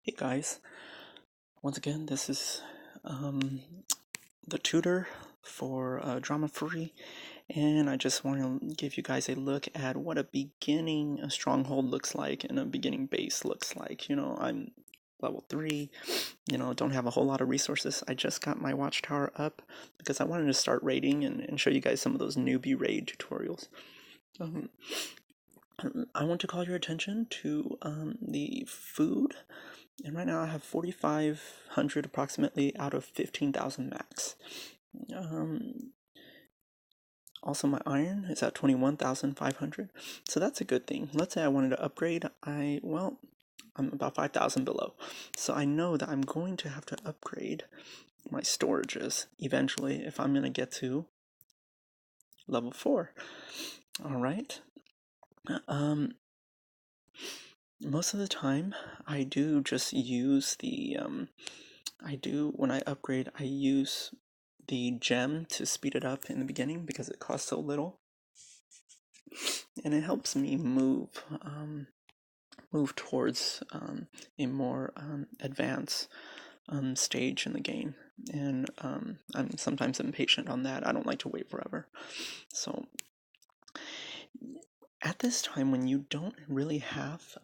Hey guys, once again, this is the tutor for Drama Free, and I just want to give you guys a look at what a stronghold looks like and a beginning base looks like. I'm level 3, don't have a whole lot of resources. I just got my watchtower up because I wanted to start raiding and show you guys some of those newbie raid tutorials. Um, I want to call your attention to the food. And right now I have 4,500 approximately out of 15,000 max. Also my iron is at 21,500. So that's a good thing. Let's say I wanted to upgrade. I'm about 5,000 below. So I know that I'm going to have to upgrade my storages eventually if I'm going to get to level 4. All right. Most of the time I do just use when I upgrade, I use the gem to speed it up in the beginning because it costs so little, and it helps me move towards a more advanced stage in the game. And I'm sometimes impatient on that. I don't like to wait forever. So at this time, when you don't really have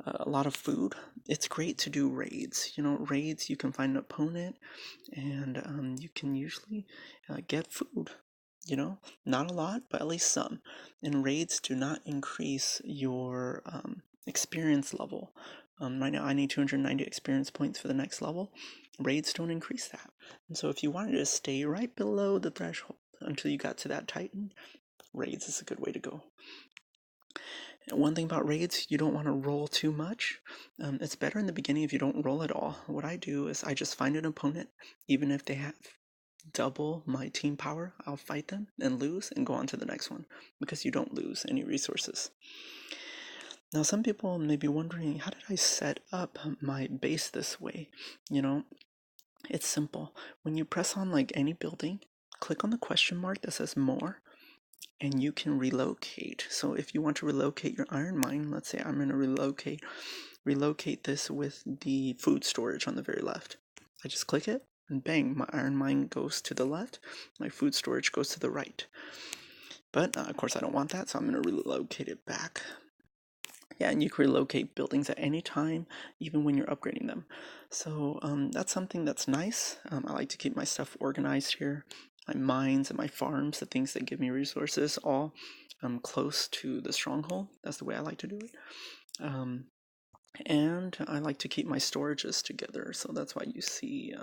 a lot of food, it's great to do raids. Raids, you can find an opponent and you can usually get food. Not a lot, but at least some. And raids do not increase your experience level. Right now I need 290 experience points for the next level. Raids don't increase that. And so if you wanted to stay right below the threshold until you got to that Titan, raids is a good way to go. And one thing about raids, you don't want to roll too much. It's better in the beginning if you don't roll at all. What I do is I just find an opponent, even if they have double my team power, I'll fight them and lose and go on to the next one because you don't lose any resources. Now, some people may be wondering, how did I set up my base this way? It's simple. When you press on like any building, click on the question mark that says more, and you can relocate. So if you want to relocate your iron mine, let's say I'm going to relocate this with the food storage on the very left. I just click it, and bang, my iron mine goes to the left, my food storage goes to the right. But of course I don't want that, so I'm going to relocate it back. Yeah, and you can relocate buildings at any time, even when you're upgrading them. So that's something that's nice. I like to keep my stuff organized here. My mines and my farms, the things that give me resources, all close to the stronghold. That's the way I like to do it. And I like to keep my storages together, so that's why you see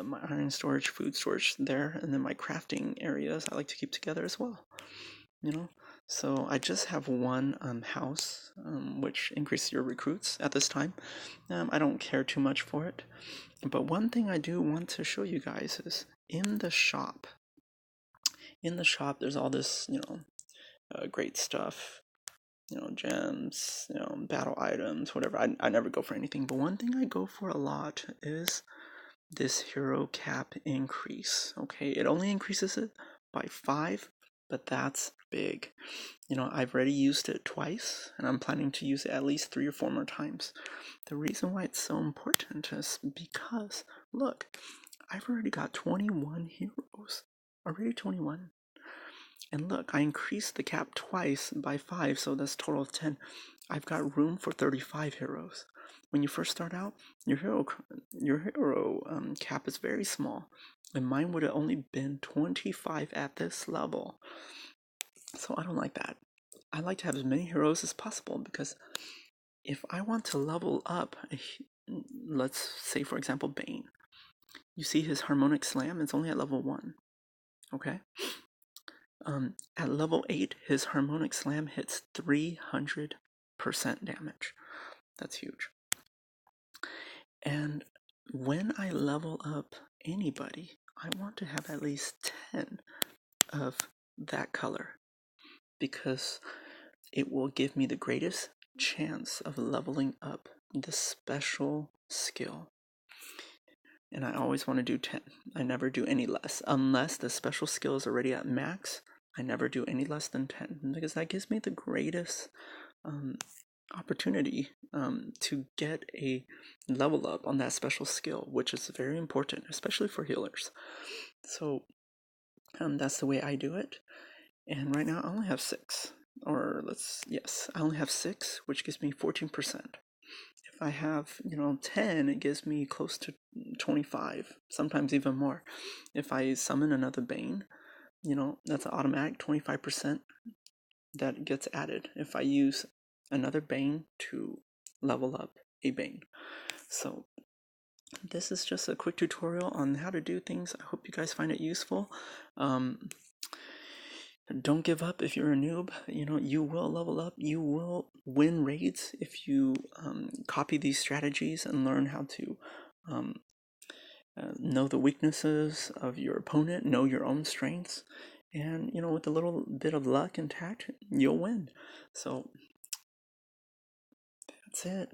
my iron storage, food storage there, and then my crafting areas I like to keep together as well. So I just have one house, which increases your recruits at this time. I don't care too much for it, but one thing I do want to show you guys is in the shop. In the shop, there's all this, great stuff. Gems, battle items, whatever. I never go for anything, but one thing I go for a lot is this hero cap increase. Okay, it only increases it by 5, but that's big. I've already used it twice, and I'm planning to use it at least 3 or 4 more times. The reason why it's so important is because, look, I've already got 21 heroes. Already 21. And look, I increased the cap twice by 5, so that's a total of 10. I've got room for 35 heroes. When you first start out, your hero cap is very small, and mine would have only been 25 at this level. So I don't like that. I like to have as many heroes as possible because if I want to level up, let's say for example Bane, you see his harmonic slam, it's only at level 1, okay? At level 8, his harmonic slam hits 300% damage. That's huge. And when I level up anybody, I want to have at least 10 of that color because it will give me the greatest chance of leveling up the special skill. And I always want to do 10. I never do any less. Unless the special skill is already at max, I never do any less than 10 because that gives me the greatest opportunity to get a level up on that special skill, which is very important, especially for healers. So that's the way I do it. And right now I only have 6, I only have 6, which gives me 14%. If I have, 10, it gives me close to 25, sometimes even more. If I summon another Bane, that's an automatic 25% that gets added if I use another Bane to level up a Bane. So this is just a quick tutorial on how to do things. I hope you guys find it useful. Don't give up if you're a noob. You will level up. You will win raids if you copy these strategies and learn how to know the weaknesses of your opponent, know your own strengths, and with a little bit of luck and tact, you'll win. So that's it.